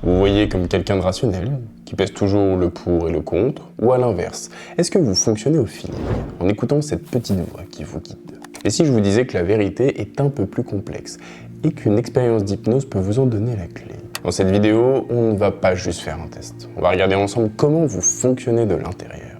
Vous voyez comme quelqu'un de rationnel, qui pèse toujours le pour et le contre, ou à l'inverse, est-ce que vous fonctionnez au feeling, en écoutant cette petite voix qui vous guide? Et si je vous disais que la vérité est un peu plus complexe, et qu'une expérience d'hypnose peut vous en donner la clé? Dans cette vidéo, on ne va pas juste faire un test, on va regarder ensemble comment vous fonctionnez de l'intérieur.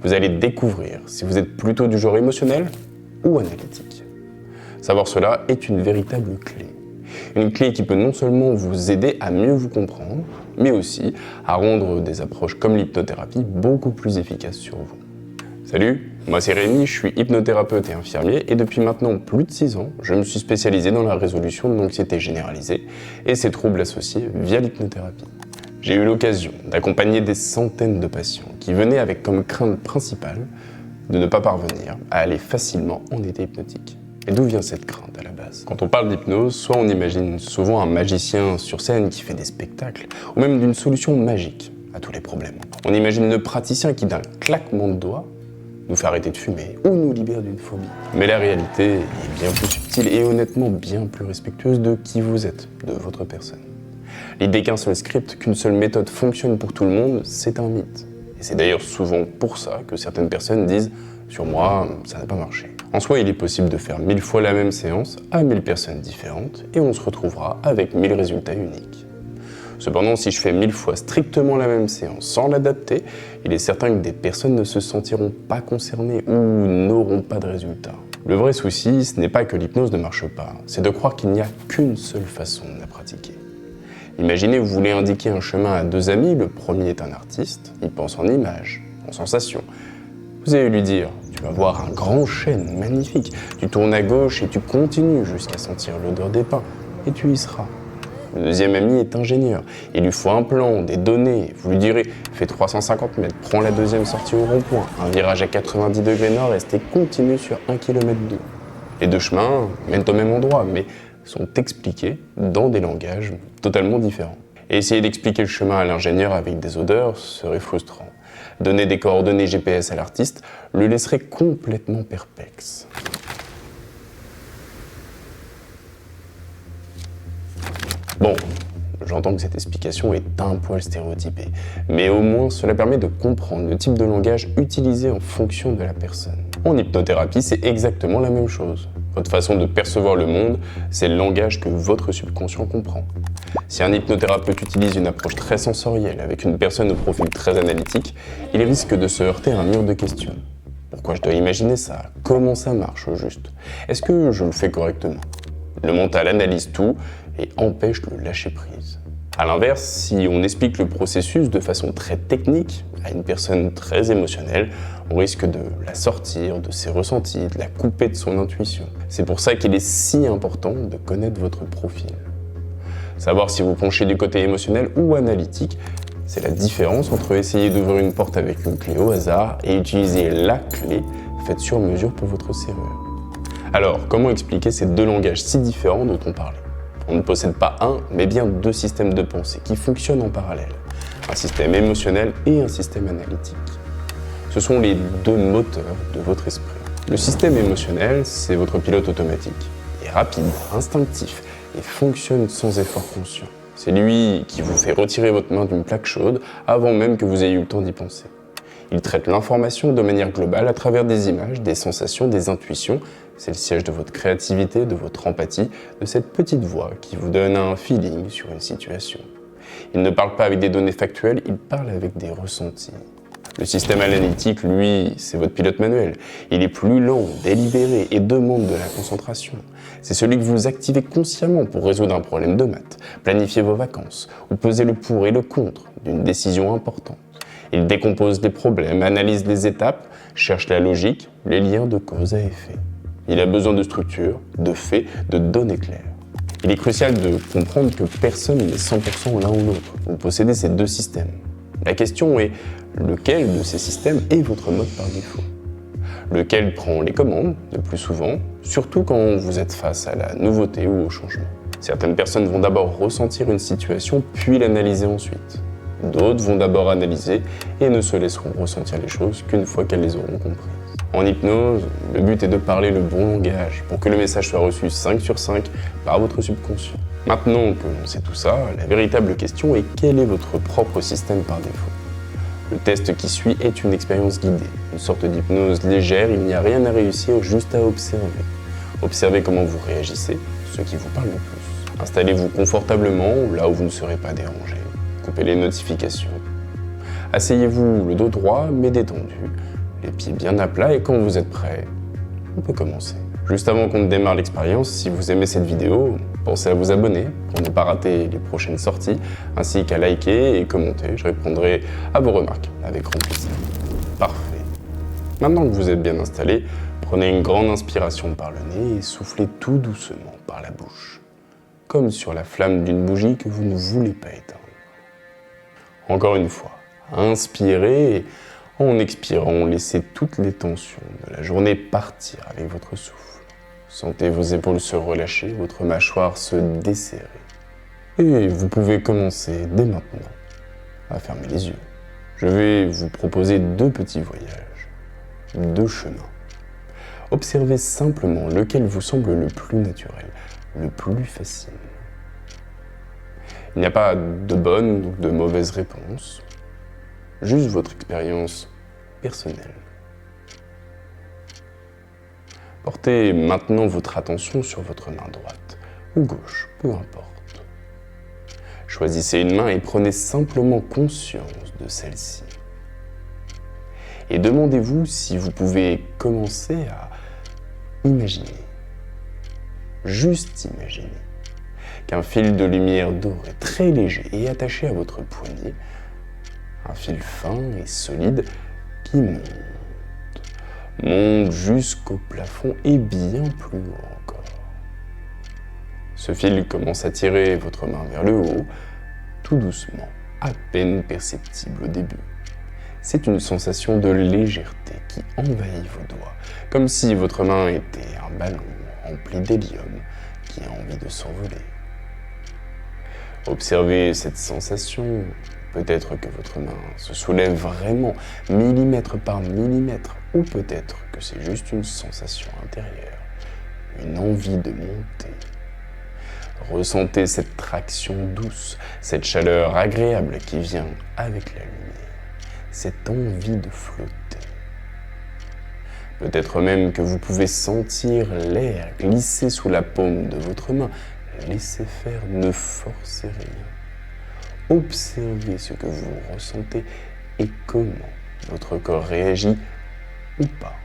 Vous allez découvrir si vous êtes plutôt du genre émotionnel ou analytique. Savoir cela est une véritable clé. Une clé qui peut non seulement vous aider à mieux vous comprendre, mais aussi à rendre des approches comme l'hypnothérapie beaucoup plus efficaces sur vous. Salut, moi c'est Rémi, je suis hypnothérapeute et infirmier et depuis maintenant plus de 6 ans, je me suis spécialisé dans la résolution de l'anxiété généralisée et ses troubles associés via l'hypnothérapie. J'ai eu l'occasion d'accompagner des centaines de patients qui venaient avec comme crainte principale de ne pas parvenir à aller facilement en état hypnotique. Et d'où vient cette crainte à la base? Quand on parle d'hypnose, soit on imagine souvent un magicien sur scène qui fait des spectacles, ou même d'une solution magique à tous les problèmes. On imagine le praticien qui d'un claquement de doigts nous fait arrêter de fumer ou nous libère d'une phobie. Mais la réalité est bien plus subtile et honnêtement bien plus respectueuse de qui vous êtes, de votre personne. L'idée qu'un seul script, qu'une seule méthode fonctionne pour tout le monde, c'est un mythe. Et c'est d'ailleurs souvent pour ça que certaines personnes disent « sur moi, ça n'a pas marché ». En soi, il est possible de faire 1000 fois la même séance à 1000 personnes différentes et on se retrouvera avec 1000 résultats uniques. Cependant, si je fais 1000 fois strictement la même séance sans l'adapter, il est certain que des personnes ne se sentiront pas concernées ou n'auront pas de résultats. Le vrai souci, ce n'est pas que l'hypnose ne marche pas, c'est de croire qu'il n'y a qu'une seule façon de la pratiquer. Imaginez, vous voulez indiquer un chemin à 2 amis, le premier est un artiste, il pense en images, en sensations. Vous allez lui dire, tu vas voir un grand chêne magnifique, tu tournes à gauche et tu continues jusqu'à sentir l'odeur des pins, et tu y seras. Le deuxième ami est ingénieur, il lui faut un plan, des données, vous lui direz, fais 350 mètres, prends la deuxième sortie au rond-point, un virage à 90 degrés nord-est et continue sur 1 km d'eau. Les 2 chemins mènent au même endroit, mais sont expliqués dans des langages totalement différents. Et essayer d'expliquer le chemin à l'ingénieur avec des odeurs serait frustrant. Donner des coordonnées GPS à l'artiste le laisserait complètement perplexe. Bon, j'entends que cette explication est un poil stéréotypée, mais au moins cela permet de comprendre le type de langage utilisé en fonction de la personne. En hypnothérapie, c'est exactement la même chose. Votre façon de percevoir le monde, c'est le langage que votre subconscient comprend. Si un hypnothérapeute utilise une approche très sensorielle avec une personne au profil très analytique, il risque de se heurter à un mur de questions. Pourquoi je dois imaginer ça? Comment ça marche au juste? Est-ce que je le fais correctement? Le mental analyse tout et empêche le lâcher-prise. A l'inverse, si on explique le processus de façon très technique à une personne très émotionnelle, on risque de la sortir de ses ressentis, de la couper de son intuition. C'est pour ça qu'il est si important de connaître votre profil. Savoir si vous penchez du côté émotionnel ou analytique, c'est la différence entre essayer d'ouvrir une porte avec une clé au hasard et utiliser la clé faite sur mesure pour votre serrure. Alors, comment expliquer ces 2 langages si différents dont on parlait? On ne possède pas un, mais bien 2 systèmes de pensée qui fonctionnent en parallèle. Un système émotionnel et un système analytique. Ce sont les 2 moteurs de votre esprit. Le système émotionnel, c'est votre pilote automatique. Il est rapide, instinctif et fonctionne sans effort conscient. C'est lui qui vous fait retirer votre main d'une plaque chaude avant même que vous ayez eu le temps d'y penser. Il traite l'information de manière globale à travers des images, des sensations, des intuitions. C'est le siège de votre créativité, de votre empathie, de cette petite voix qui vous donne un feeling sur une situation. Il ne parle pas avec des données factuelles, il parle avec des ressentis. Le système analytique, lui, c'est votre pilote manuel. Il est plus lent, délibéré et demande de la concentration. C'est celui que vous activez consciemment pour résoudre un problème de maths, planifier vos vacances ou peser le pour et le contre d'une décision importante. Il décompose les problèmes, analyse les étapes, cherche la logique, les liens de cause à effet. Il a besoin de structure, de faits, de données claires. Il est crucial de comprendre que personne n'est 100% l'un ou l'autre. Vous possédez ces 2 systèmes. La question est, lequel de ces systèmes est votre mode par défaut? Lequel prend les commandes le plus souvent, surtout quand vous êtes face à la nouveauté ou au changement? Certaines personnes vont d'abord ressentir une situation, puis l'analyser ensuite. D'autres vont d'abord analyser et ne se laisseront ressentir les choses qu'une fois qu'elles les auront comprises. En hypnose, le but est de parler le bon langage pour que le message soit reçu 5 sur 5 par votre subconscient. Maintenant que l'on sait tout ça, la véritable question est quel est votre propre système par défaut? Le test qui suit est une expérience guidée, une sorte d'hypnose légère, il n'y a rien à réussir, juste à observer. Observez comment vous réagissez, ce qui vous parle le plus. Installez-vous confortablement, là où vous ne serez pas dérangé. Coupez les notifications. Asseyez-vous le dos droit mais détendu, les pieds bien à plat et quand vous êtes prêt, on peut commencer. Juste avant qu'on ne démarre l'expérience, si vous aimez cette vidéo, pensez à vous abonner pour ne pas rater les prochaines sorties, ainsi qu'à liker et commenter. Je répondrai à vos remarques avec grand plaisir. Parfait. Maintenant que vous êtes bien installé, prenez une grande inspiration par le nez et soufflez tout doucement par la bouche, comme sur la flamme d'une bougie que vous ne voulez pas éteindre. Encore une fois, inspirez et en expirant, laissez toutes les tensions de la journée partir avec votre souffle. Sentez vos épaules se relâcher, votre mâchoire se desserrer. Et vous pouvez commencer dès maintenant à fermer les yeux. Je vais vous proposer 2 petits voyages, 2 chemins. Observez simplement lequel vous semble le plus naturel, le plus facile. Il n'y a pas de bonne ou de mauvaise réponse, juste votre expérience personnelle. Portez maintenant votre attention sur votre main droite ou gauche, peu importe. Choisissez une main et prenez simplement conscience de celle-ci. Et demandez-vous si vous pouvez commencer à imaginer, juste imaginer, qu'un fil de lumière doré très léger est attaché à votre poignet, un fil fin et solide qui monte jusqu'au plafond et bien plus haut encore. Ce fil commence à tirer votre main vers le haut, tout doucement, à peine perceptible au début. C'est une sensation de légèreté qui envahit vos doigts, comme si votre main était un ballon rempli d'hélium qui a envie de s'envoler. Observez cette sensation. Peut-être que votre main se soulève vraiment, millimètre par millimètre, ou peut-être que c'est juste une sensation intérieure, une envie de monter. Ressentez cette traction douce, cette chaleur agréable qui vient avec la lumière, cette envie de flotter. Peut-être même que vous pouvez sentir l'air glisser sous la paume de votre main. Laissez faire, ne forcez rien. Observez ce que vous ressentez et comment votre corps réagit ou pas.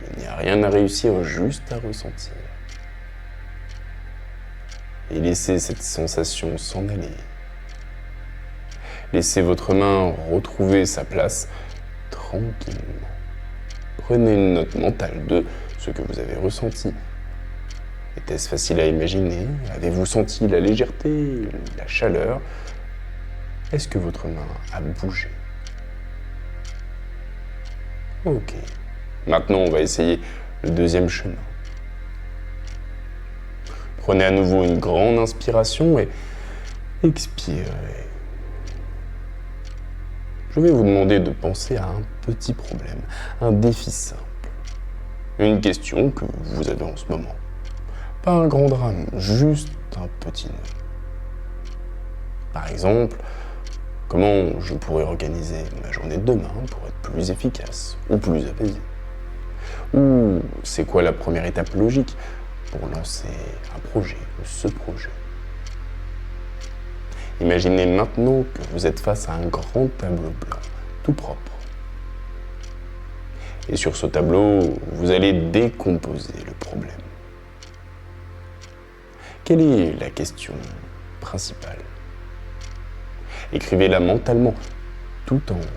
Il n'y a rien à réussir, juste à ressentir. Et laissez cette sensation s'en aller. Laissez votre main retrouver sa place tranquillement. Prenez une note mentale de ce que vous avez ressenti. Était-ce facile à imaginer? Avez-vous senti la légèreté, la chaleur? Est-ce que votre main a bougé? Ok. Maintenant, on va essayer le 2e chemin. Prenez à nouveau une grande inspiration et expirez. Je vais vous demander de penser à un petit problème, un défi simple. Une question que vous avez en ce moment. Pas un grand drame, juste un petit nœud. Par exemple, comment je pourrais organiser ma journée de demain pour être plus efficace ou plus apaisé? Ou c'est quoi la première étape logique pour lancer un projet ou ce projet? Imaginez maintenant que vous êtes face à un grand tableau blanc, tout propre. Et sur ce tableau, vous allez décomposer le problème. Quelle est la question principale? Écrivez-la mentalement, tout en haut.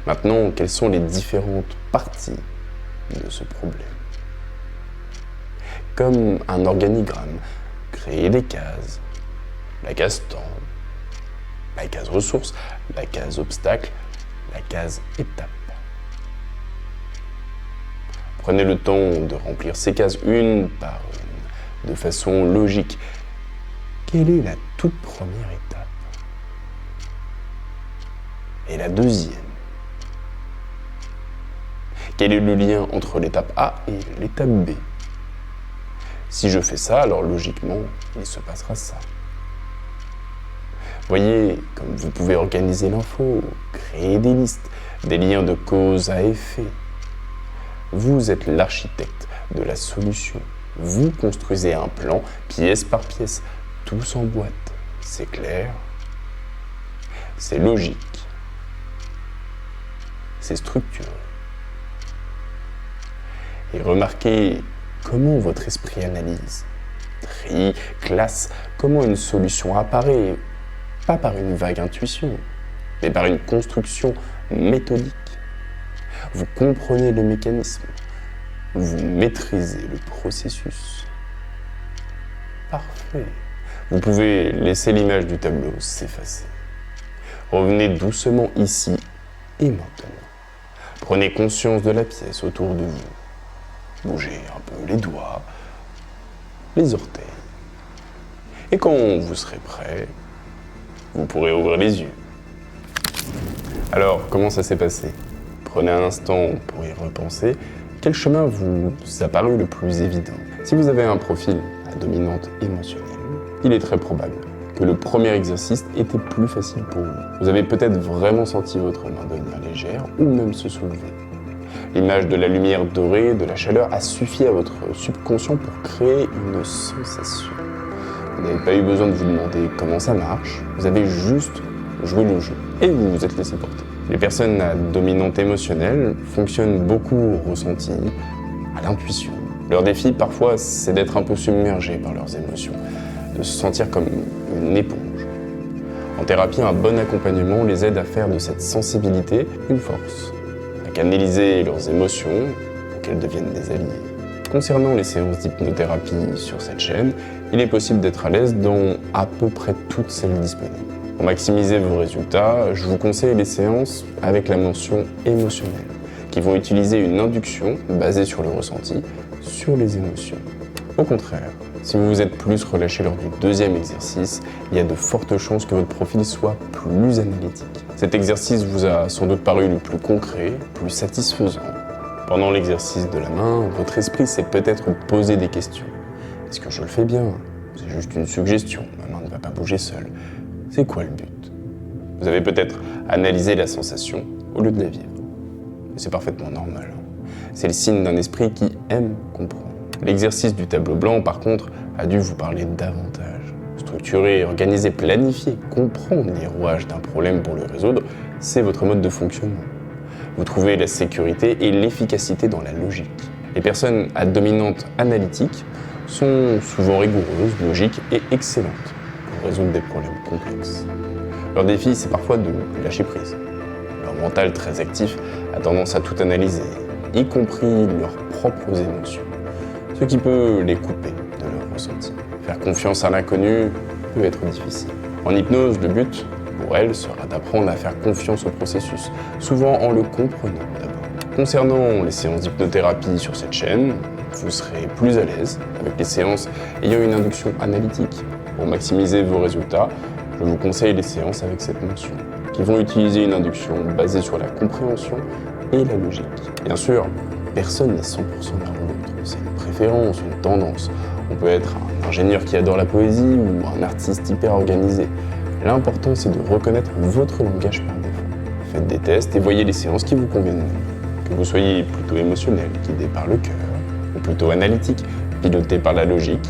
Maintenant, quelles sont les différentes parties de ce problème? Comme un organigramme, créez des cases. La case temps, la case ressources, la case obstacle, la case étape. Prenez le temps de remplir ces cases une par une, de façon logique. Quelle est la toute première étape? Et la deuxième? Quel est le lien entre l'étape A et l'étape B? Si je fais ça, alors logiquement, il se passera ça. Voyez, comme vous pouvez organiser l'info, créer des listes, des liens de cause à effet. Vous êtes l'architecte de la solution. Vous construisez un plan, pièce par pièce, tout s'emboîte. C'est clair, c'est logique, c'est structuré. Et remarquez comment votre esprit analyse, trie, classe, comment une solution apparaît, pas par une vague intuition, mais par une construction méthodique. Vous comprenez le mécanisme, vous maîtrisez le processus. Parfait. Vous pouvez laisser l'image du tableau s'effacer. Revenez doucement ici et maintenant. Prenez conscience de la pièce autour de vous. Bougez un peu les doigts, les orteils. Et quand vous serez prêt, vous pourrez ouvrir les yeux. Alors, comment ça s'est passé? Prenez un instant pour y repenser. Quel chemin vous a paru le plus évident? Si vous avez un profil à dominante émotionnelle, il est très probable que le premier exercice était plus facile pour vous. Vous avez peut-être vraiment senti votre main devenir légère ou même se soulever. L'image de la lumière dorée, de la chaleur a suffi à votre subconscient pour créer une sensation. Vous n'avez pas eu besoin de vous demander comment ça marche, vous avez juste joué le jeu et vous vous êtes laissé porter. Les personnes à dominante émotionnelle fonctionnent beaucoup au ressenti, à l'intuition. Leur défi parfois c'est d'être un peu submergé par leurs émotions, de se sentir comme une éponge. En thérapie, un bon accompagnement les aide à faire de cette sensibilité une force, à canaliser leurs émotions pour qu'elles deviennent des alliés. Concernant les séances d'hypnothérapie sur cette chaîne, il est possible d'être à l'aise dans à peu près toutes celles disponibles. Pour maximiser vos résultats, je vous conseille les séances avec la mention émotionnelle, qui vont utiliser une induction basée sur le ressenti, sur les émotions. Au contraire, si vous vous êtes plus relâché lors du deuxième exercice, il y a de fortes chances que votre profil soit plus analytique. Cet exercice vous a sans doute paru le plus concret, plus satisfaisant. Pendant l'exercice de la main, votre esprit s'est peut-être posé des questions. Est-ce que je le fais bien? C'est juste une suggestion, ma main ne va pas bouger seule. C'est quoi le but? Vous avez peut-être analysé la sensation au lieu de la vivre. Et c'est parfaitement normal. C'est le signe d'un esprit qui aime comprendre. L'exercice du tableau blanc, par contre, a dû vous parler davantage. Structurer, organiser, planifier, comprendre les rouages d'un problème pour le résoudre, c'est votre mode de fonctionnement. Vous trouvez la sécurité et l'efficacité dans la logique. Les personnes à dominante analytique sont souvent rigoureuses, logiques et excellentes pour résoudre des problèmes complexes. Leur défi, c'est parfois de lâcher prise. Leur mental très actif a tendance à tout analyser, y compris leurs propres émotions, ce qui peut les couper de leur ressenti. Faire confiance à l'inconnu peut être difficile. En hypnose, le but, pour elle, sera d'apprendre à faire confiance au processus, souvent en le comprenant d'abord. Concernant les séances d'hypnothérapie sur cette chaîne, vous serez plus à l'aise avec les séances ayant une induction analytique. Pour maximiser vos résultats, je vous conseille les séances avec cette mention, qui vont utiliser une induction basée sur la compréhension et la logique. Bien sûr, personne n'est 100% l'un ou l'autre, c'est une préférence, une tendance. On peut être un ingénieur qui adore la poésie ou un artiste hyper organisé. L'important, c'est de reconnaître votre langage par défaut. Faites des tests et voyez les séances qui vous conviennent. Que vous soyez plutôt émotionnel, guidé par le cœur, ou plutôt analytique, piloté par la logique,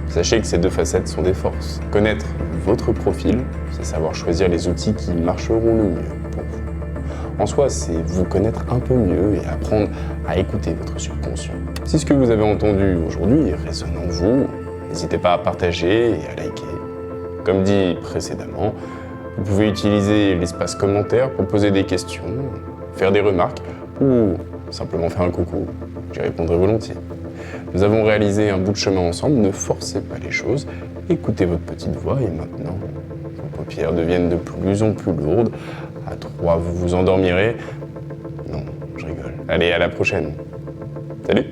sachez que ces deux facettes sont des forces. Connaître votre profil, c'est savoir choisir les outils qui marcheront le mieux pour vous. En soi, c'est vous connaître un peu mieux et apprendre à écouter votre subconscient. Si ce que vous avez entendu aujourd'hui résonne en vous, n'hésitez pas à partager et à liker. Comme dit précédemment, vous pouvez utiliser l'espace commentaire pour poser des questions, faire des remarques ou simplement faire un coucou. J'y répondrai volontiers. Nous avons réalisé un bout de chemin ensemble, ne forcez pas les choses, écoutez votre petite voix et maintenant, vos paupières deviennent de plus en plus lourdes. À 3, vous vous endormirez. Non, je rigole. Allez, à la prochaine. Salut!